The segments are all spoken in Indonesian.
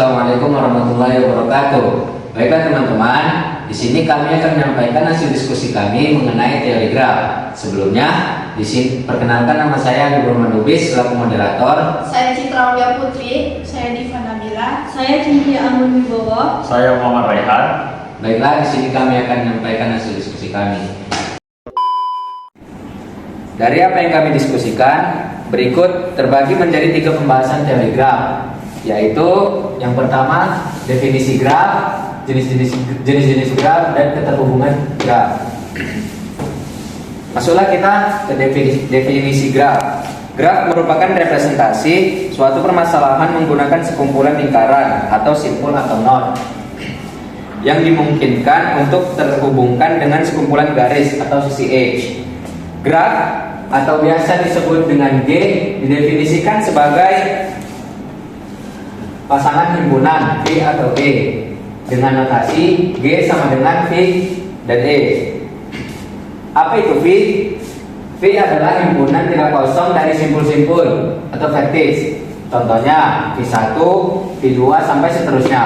Assalamualaikum warahmatullahi wabarakatuh. Baiklah teman-teman, di sini kami akan menyampaikan hasil diskusi kami mengenai teori graf. Sebelumnya, di sini perkenalkan nama saya Gubernur Manubis selaku moderator. Saya Citra Ulia Putri, saya Diva Nabila, Saya Cynthia Anggun Wibowo. Saya Muhammad Raihan. Baiklah, di sini kami akan menyampaikan hasil diskusi kami. Dari apa yang kami diskusikan, berikut terbagi menjadi 3 pembahasan teori graf, yaitu yang pertama definisi graf, jenis-jenis graf, dan keterhubungan graf. Masuklah kita ke definisi graf. Graf merupakan representasi suatu permasalahan menggunakan sekumpulan lingkaran atau simpul atau not yang dimungkinkan untuk terhubungkan dengan sekumpulan garis atau sisi H. Graf atau biasa disebut dengan G didefinisikan sebagai pasangan himpunan V atau E dengan notasi G sama dengan V dan E. Apa itu V? V adalah himpunan tidak kosong dari simpul-simpul atau vertex. Contohnya V1, V2 sampai seterusnya.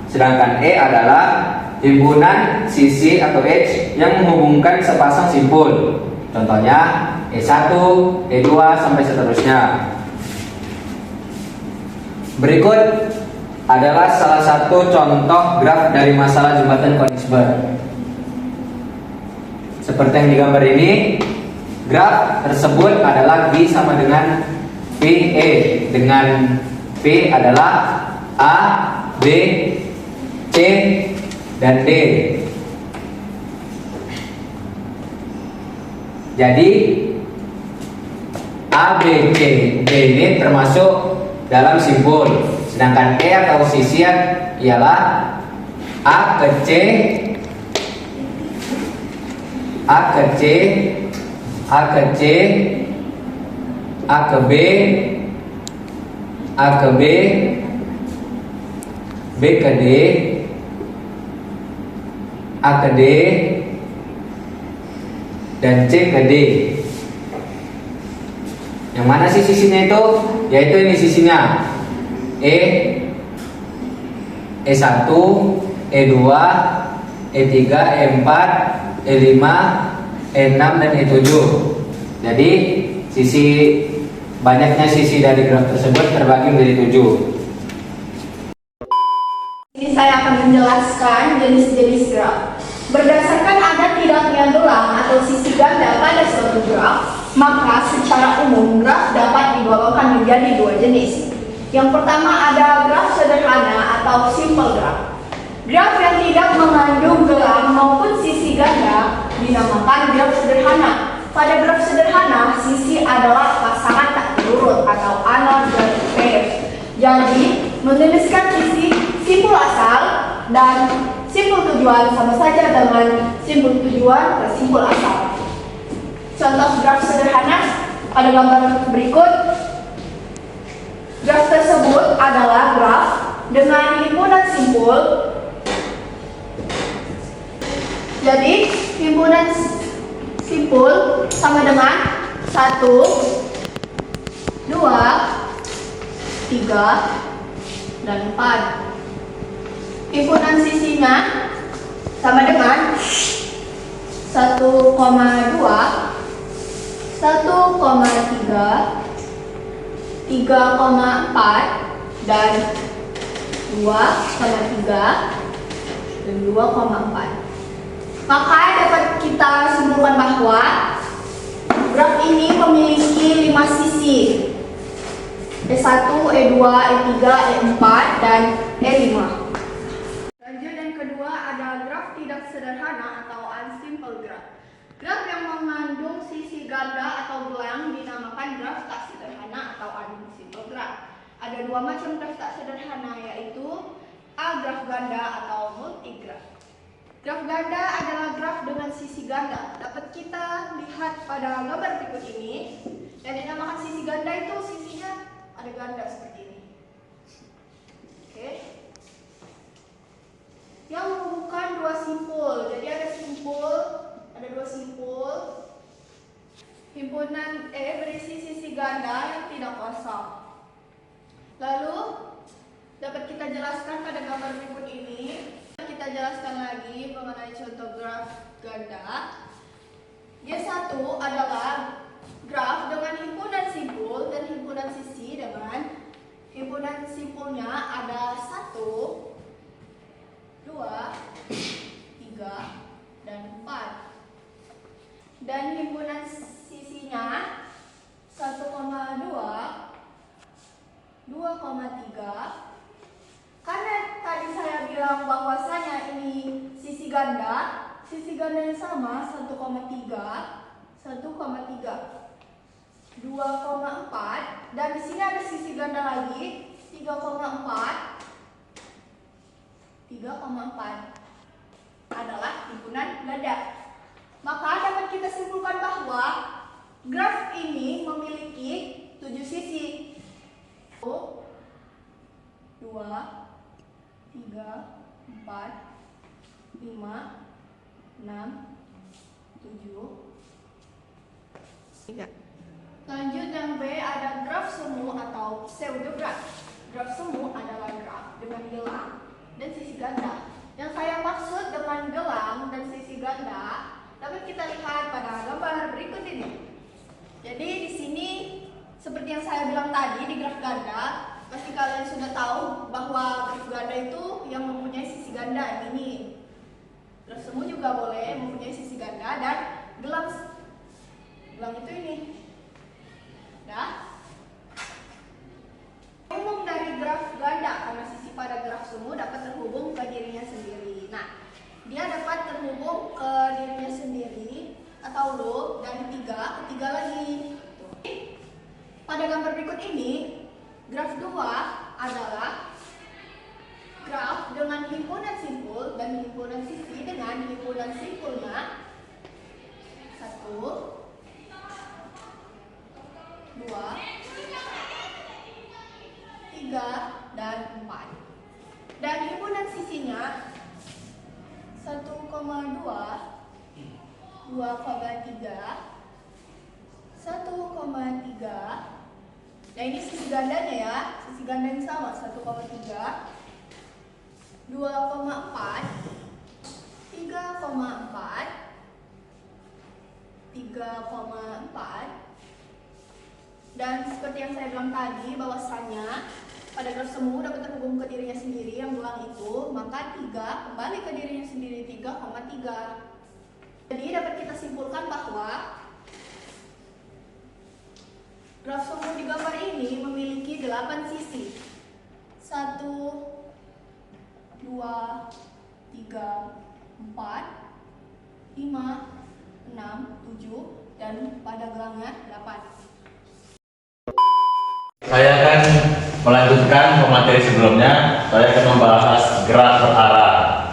Sedangkan E adalah himpunan sisi atau H yang menghubungkan sepasang simpul. Contohnya E1, E2 sampai seterusnya. Berikut adalah salah satu contoh graf dari masalah jembatan Königsberg. Seperti yang digambar ini, graf tersebut adalah G sama dengan VE, dengan V adalah A, B, C, dan D. Jadi A, B, C, D ini termasuk dalam simpul. Sedangkan E atau sisian ialah A ke C, A ke C, A ke C, A ke B, A ke B, B ke D, A ke D, dan C ke D. Yang mana sih sisinya itu? Yaitu ini sisinya E, E1, E2, E3, E4, E5, E6, dan E7. Jadi banyaknya sisi dari graf tersebut terbagi menjadi 7. Ini saya akan menjelaskan jenis-jenis graf. Berdasarkan ada tidaknya gelang atau sisi ganda pada suatu graf, maka secara umum graf dapat digolongkan menjadi 2 jenis. Yang pertama ada graf sederhana atau simple graph. Graf yang tidak mengandung gelang maupun sisi ganda dinamakan graf sederhana. Pada graf sederhana, sisi adalah pasangan tak berurut atau unordered pairs. Jadi, menuliskan sisi simpul asal dan simpul tujuan sama saja dengan simpul tujuan dan simpul asal. Contoh graf sederhana pada gambar berikut. Graf tersebut adalah graf dengan himpunan simpul. Jadi, himpunan simpul sama dengan 1, 2, 3, dan 4. Himpunan sisinya sama dengan 1,2, 1,3, 3,4, dan 2,3 dan 2,4. Maka dapat kita simpulkan bahwa graf ini memiliki 5 sisi, E1, E2, E3, E4, dan E5. Lanjut yang kedua ada graf tidak sederhana atau unsimple graph. Graf yang mengandung sisi ganda atau gelang dinamakan graf tak sederhana atau unsimple graph. Ada 2 macam graf tak sederhana, yaitu A graf ganda atau multigraf. Graf ganda adalah graf dengan sisi ganda. Dapat kita lihat pada gambar berikut ini. Dan dinamakan sisi ganda itu sisinya ada ganda seperti ini. Oke. Yang menghubungkan 2 simpul. Jadi ada 2 simpul. Himpunan E berisi sisi ganda yang tidak kosong. Lalu dapat kita kita jelaskan pada gambar berikut ini. Kita jelaskan lagi mengenai contoh graf ganda. G1 adalah graf dengan himpunan simpul dan himpunan sisi dengan himpunan simpulnya ada 1, 2, 3, dan 4. Dan himpunan sisinya 1,2, 2,3. Karena tadi saya bilang bahwasanya ini sisi ganda yang sama 1,3, 2,4, dan di sini ada sisi ganda lagi 3,4 adalah himpunan ganda. Maka dapat kita simpulkan bahwa graf ini memiliki 7 sisi. 1, 2, 3, 4, 5, 6, 7. Lanjut yang B ada graf semu atau pseudograf. Graf semu adalah graf dengan gelang dan sisi ganda. Yang saya maksud dengan gelang dan sisi ganda dapat kita lihat pada gambar berikut ini. Jadi di sini seperti yang saya bilang tadi di graf ganda, pasti kalian sudah tahu bahwa graf ganda itu yang mempunyai sisi ganda yang ini. Graf semu juga boleh mempunyai sisi ganda dan gelang itu ini. Nah, umum dari graf ganda karena sisi pada graf semu dapat terhubung ke dirinya sendiri. Nah, dia dapat terhubung ke dirinya sendiri atau loop dan ketiga lagi. Pada gambar berikut ini, graf 2 adalah graf dengan himpunan simpul dan himpunan sisi dengan himpunan simpulnya 1, 2, 3, dan 4. Dan himpunan sisinya 1,2, 2,3, 1,3. Nah ini sisi gandanya ya, sisi ganda yang sama 1,3, 2,4, 3,4, 3,4. Dan seperti yang saya bilang tadi bahwasannya pada graf semu dapat terhubung ke dirinya sendiri yang gelang itu, maka 3 kembali ke dirinya sendiri 3,3. Jadi dapat kita simpulkan bahwa graf semu di gambar ini memiliki 8 sisi. 1, 2, 3, 4, 5, 6, 7, dan pada gelangnya 8. Saya akan melanjutkan pemateri sebelumnya. Saya akan membahas graf berarah.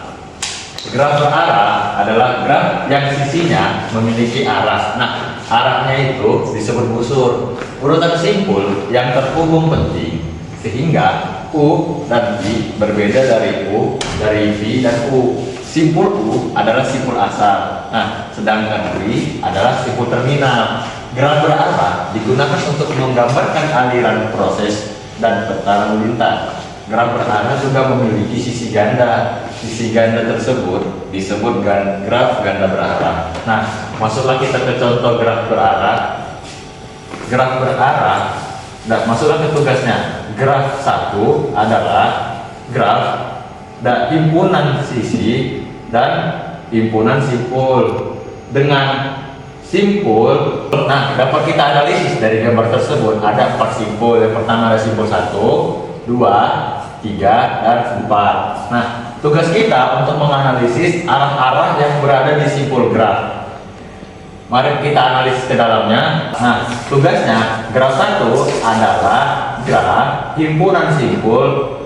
Graf berarah adalah graf yang sisinya memiliki arah. Nah, arahnya itu disebut busur. Urutan simpul yang terhubung penting sehingga U dan V berbeda dari U, dari V dan U. Simpul U adalah simpul asal. Nah, sedangkan V adalah simpul terminal. Graf berarah digunakan untuk menggambarkan aliran proses dan peta lalu lintas. Graf berarah juga memiliki sisi ganda. Sisi ganda tersebut disebut graf ganda berarah. Nah, masuklah kita ke contoh graf berarah. Graf berarah, nah, masuklah ke tugasnya. Graf 1 adalah graf dan himpunan sisi dan himpunan simpul dengan simpul. Nah, dapat kita analisis dari gambar tersebut. Ada 4 simpul. Yang pertama ada simpul 1, 2, 3, dan 4. Nah, tugas kita untuk menganalisis arah-arah yang berada di simpul graf. Mari kita analisis ke dalamnya. Nah, tugasnya graf 1 adalah graf himpunan simpul,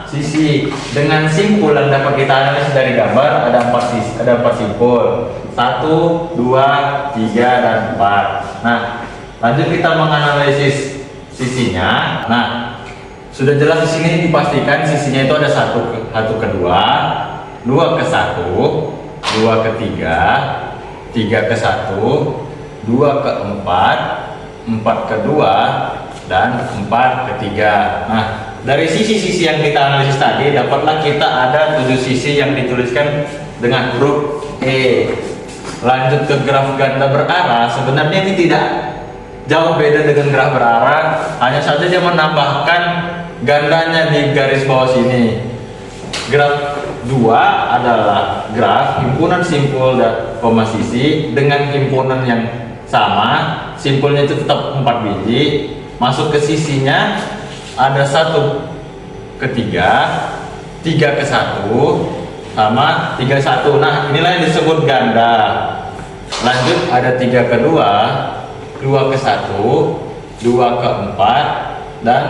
sisi. Dengan simpul yang dapat kita analisis dari gambar ada 4 sisi, ada 4 simpul. 1, 2, 3, dan 4. Nah, lanjut kita menganalisis sisinya. Nah, sudah jelas di sini dipastikan sisinya itu ada 1 ke 2, 2 ke 1, 2 ke 3, 3 ke 1, 2 ke 4, 4 ke 2, dan 4 ke 3. Nah, dari sisi-sisi yang kita analisis tadi, dapatlah kita ada 7 sisi yang dituliskan dengan huruf E. Lanjut ke graf ganda berarah, sebenarnya ini tidak jauh beda dengan graf berarah, hanya saja dia menambahkan gandanya di garis bawah sini. Graf 2 adalah graf himpunan simpul dan koma sisi dengan himpunan yang sama, simpulnya itu tetap 4 biji, masuk ke sisinya ada 1 ke 3, 3 ke 1, sama 3 ke 1. Nah, inilah yang disebut ganda. Lanjut ada 3 ke 2, 2 ke 1, 2 ke 4, dan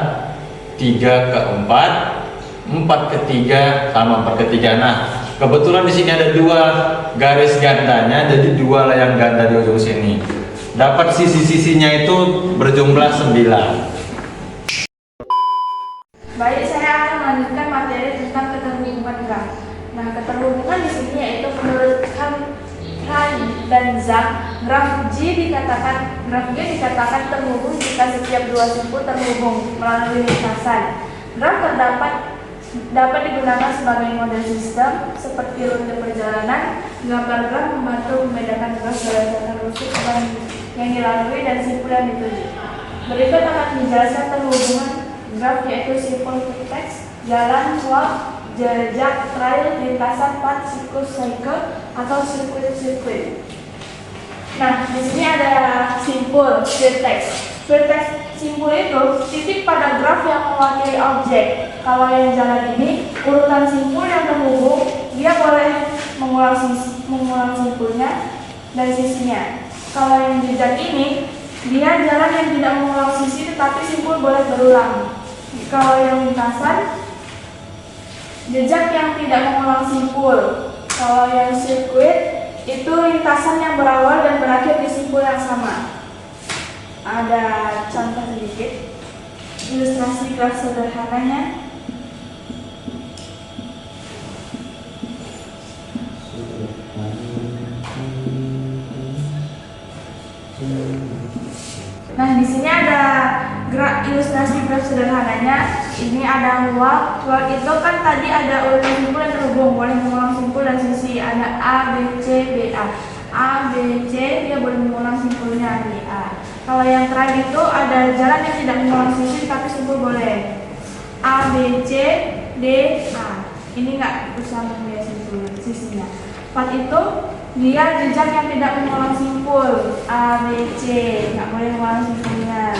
3 ke 4, 4 ke 3, sama 4 ke 3. Nah, kebetulan di sini ada 2 garis gandanya, jadi 2 layang ganda di ujung sini. Dapat sisi-sisinya itu berjumlah 9. Baik, saya akan melanjutkan materi tentang keterhubungan graf. Nah, keterhubungan di sini yaitu menurut Kahn dan Zhang, graf G dikatakan terhubung jika setiap 2 simpul terhubung melalui lintasan. Graf dapat digunakan sebagai model sistem seperti rute perjalanan. Gambar graf membantu membedakan graf berdasarkan rute yang dilalui dan simpul yang dituju. Berikut akan dijelaskan terhubungan graf yaitu simpul vertex, jalan, walk, jejak, trail, lintasan, path, siklus, cycle, atau sirkuit. Nah, di sini ada simpul vertex. Vertex simpul itu titik pada graf yang mewakili objek. Kalau yang jalan ini urutan simpul yang terhubung, dia boleh mengulang simpulnya dan sisinya. Kalau yang jejak ini, dia jalan yang tidak mengulang sisi tetapi simpul boleh berulang. Kalau yang lintasan, jejak yang tidak mengulang simpul. Kalau yang sirkuit, itu lintasan yang berawal dan berakhir di simpul yang sama. Ada contoh sedikit, ilustrasi graf sederhananya. Nah, di sini ada ilustrasi graf sederhananya. Ini ada walk itu kan tadi ada urutan simpul yang terhubung, boleh mengulang simpul dan sisi. Ada A, B, C, B, A. A, B, C, dia boleh mengulang simpulnya di A. Kalau yang trail itu ada jalan yang tidak mengulang sisi tapi simpul boleh. A, B, C, D, A. Ini nggak usah mengulang simpul sisinya. Path itu dia jejak yang tidak mengulang simpul. A, B, C, nggak boleh mengulang simpulnya.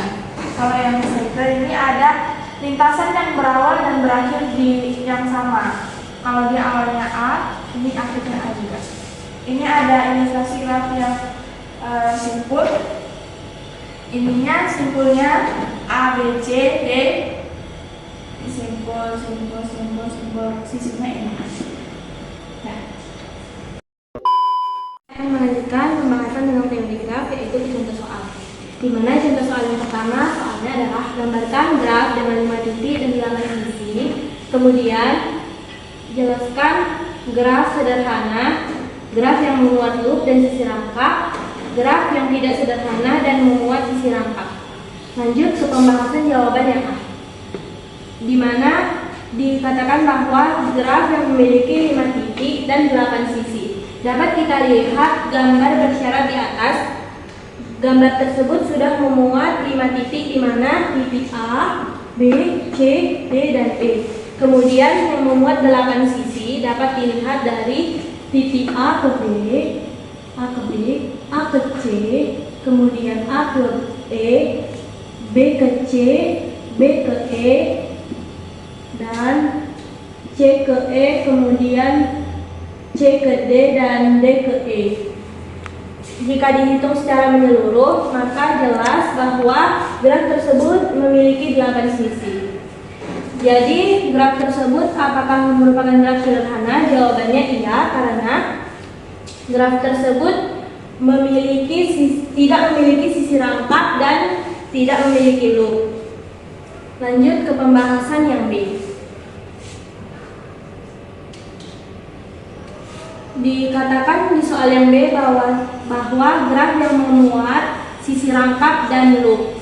Kalau yang cycle ini ada lintasan yang berawal dan berakhir di yang sama. Kalau dia awalnya A, ini akhirnya A juga. Ini ada ilustrasi graf yang simpul. Ininya simpulnya A, B, C, D. Simpul, sisinya ini. Nah. Akan melanjutkan pembahasan tentang teori graf, yaitu di contoh soal. Di mana contoh soal yang pertama, soalnya adalah gambarkan graf dengan 5 titik dan 8 sisi. Kemudian jelaskan graf sederhana, graf yang memuat loop dan sisi rangkap, graf yang tidak sederhana dan memuat sisi rangkap. Lanjut ke pembahasan jawaban yang A, di mana dikatakan bahwa graf yang memiliki 5 titik dan 8 sisi. Dapat kita lihat gambar bersyarat di atas. Gambar tersebut sudah memuat 5 titik di mana titik A, B, C, D, dan E. Kemudian yang memuat 8 sisi dapat dilihat dari titik A ke B, A ke B, A ke C, kemudian A ke E, B ke C, B ke E, dan C ke E, kemudian C ke D, dan D ke E. Jika dihitung secara menyeluruh, maka jelas bahwa graf tersebut memiliki 8 sisi. Jadi, graf tersebut apakah merupakan graf sederhana? Jawabannya iya, karena graf tersebut tidak memiliki sisi rangkap dan tidak memiliki loop. Lanjut ke pembahasan yang B. Dikatakan di soal yang B bahwa graf yang memuat sisi rangkap dan loop.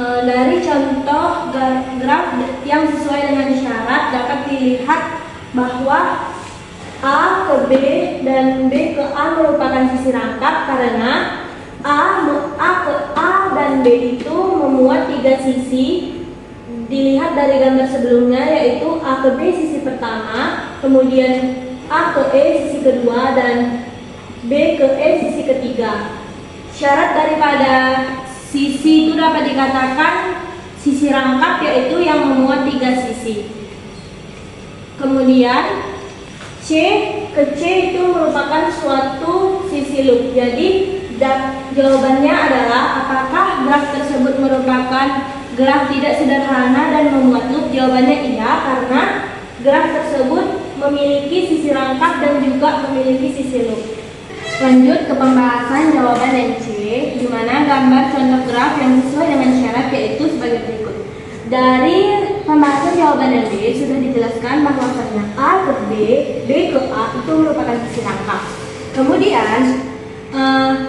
Dari contoh graf yang sesuai dengan syarat dapat dilihat bahwa A ke B dan B ke A merupakan sisi rangkap karena A ke A dan B itu memuat 3 sisi. Dilihat dari gambar sebelumnya yaitu A ke B sisi pertama, kemudian A ke E sisi kedua dan B ke E sisi ketiga. Syarat daripada sisi itu dapat dikatakan sisi rangkap yaitu yang memuat 3 sisi. Kemudian C ke C itu merupakan suatu sisi loop. Jadi jawabannya adalah apakah graf tersebut merupakan graf tidak sederhana dan memuat loop? Jawabannya iya, karena graf tersebut memiliki sisi rangkap dan juga memiliki sisi loop. Lanjut ke pembahasan jawaban yang C, di mana gambar contoh graf yang sesuai dengan syarat yaitu sebagai berikut. Dari pembahasan jawaban yang B sudah dijelaskan bahwasanya A ke B, B ke A itu merupakan sisi rangkap. Kemudian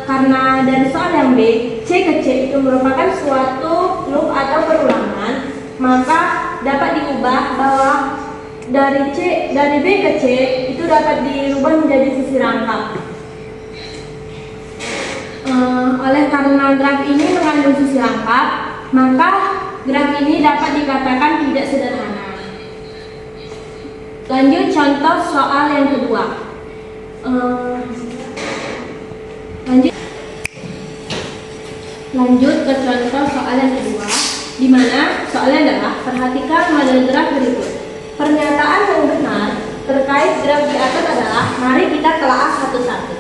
karena dari soal yang B, C ke C itu merupakan suatu loop atau perulangan, maka dapat diubah bahwa dari B ke C itu dapat dirubah menjadi sisi rangkap. Oleh karena graf ini mengandung sisi rangkap, maka graf ini dapat dikatakan tidak sederhana. Lanjut contoh soal yang kedua. Lanjut ke contoh soal yang kedua, di mana soalnya adalah perhatikan model graf berikut. Pernyataan yang benar terkait graf di atas adalah mari kita telaah satu-satu.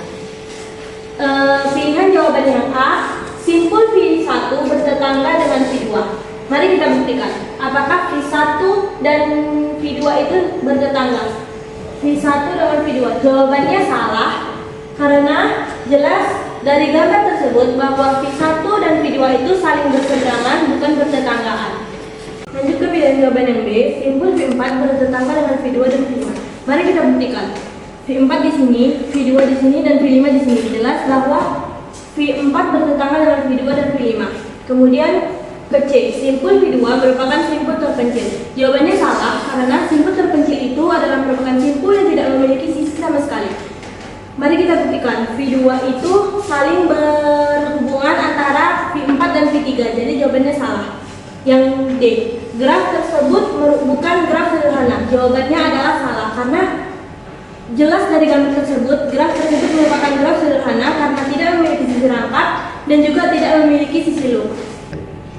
Pilihan jawaban yang A, simpul V1 bertetangga dengan V2. Mari kita buktikan apakah V1 dan V2 itu bertetangga. V1 dengan V2, jawabannya salah karena jelas dari gambar tersebut bahwa V1 dan V2 itu saling berseberangan, bukan bertetanggaan. Lanjut ke pilihan jawaban yang B, simpul V4 bertetangga dengan V2 dan V5. Mari kita buktikan. V4 di sini, V2 di sini, dan V5 di sini. Jelas bahwa V4 bertetangga dengan V2 dan V5. Kemudian ke C, simpul V2 merupakan simpul terpencil. Jawabannya salah karena simpul terpencil itu adalah merupakan simpul yang tidak memiliki sisi sama sekali. Mari kita buktikan, V2 itu saling berhubungan antara V4 dan V3, jadi jawabannya salah. Yang D, graf tersebut bukan graf sederhana. Jawabannya adalah salah karena jelas dari gambar tersebut, graf tersebut merupakan graf sederhana karena tidak memiliki sisi rangkap dan juga tidak memiliki sisi loop.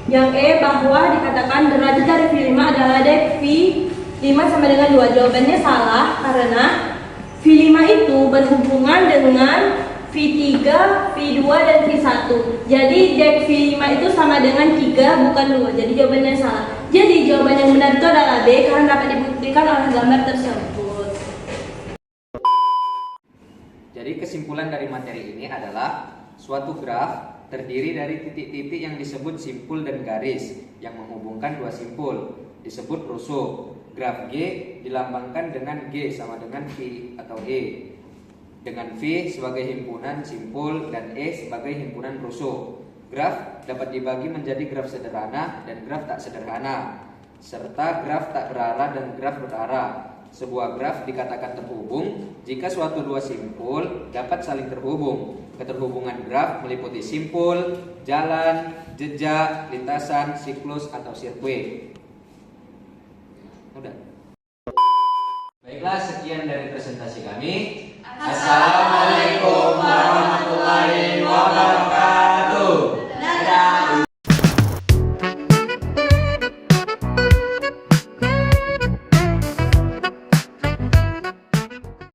Yang E, bahwa dikatakan derajat dari V5 adalah dari V5 sama dengan 2. Jawabannya salah karena V5 itu berhubungan dengan V3, V2, dan V1. Jadi dek V5 itu sama dengan 3 bukan 2. Jadi jawabannya salah. Jadi jawaban yang benar itu adalah B karena dapat dibuktikan oleh gambar tersebut. Jadi kesimpulan dari materi ini adalah suatu graf terdiri dari titik-titik yang disebut simpul dan garis yang menghubungkan dua simpul disebut Rousseau. Graf G dilambangkan dengan G sama dengan V atau E, dengan V sebagai himpunan simpul dan E sebagai himpunan Rousseau. Graf dapat dibagi menjadi graf sederhana dan graf tak sederhana, serta graf tak berarah dan graf berarah. Sebuah graf dikatakan terhubung jika suatu dua simpul dapat saling terhubung. Keterhubungan graf meliputi simpul, jalan, jejak, lintasan, siklus, atau sirkuit. Udah. Baiklah, sekian dari presentasi kami. Assalamualaikum warahmatullahi wabarakatuh.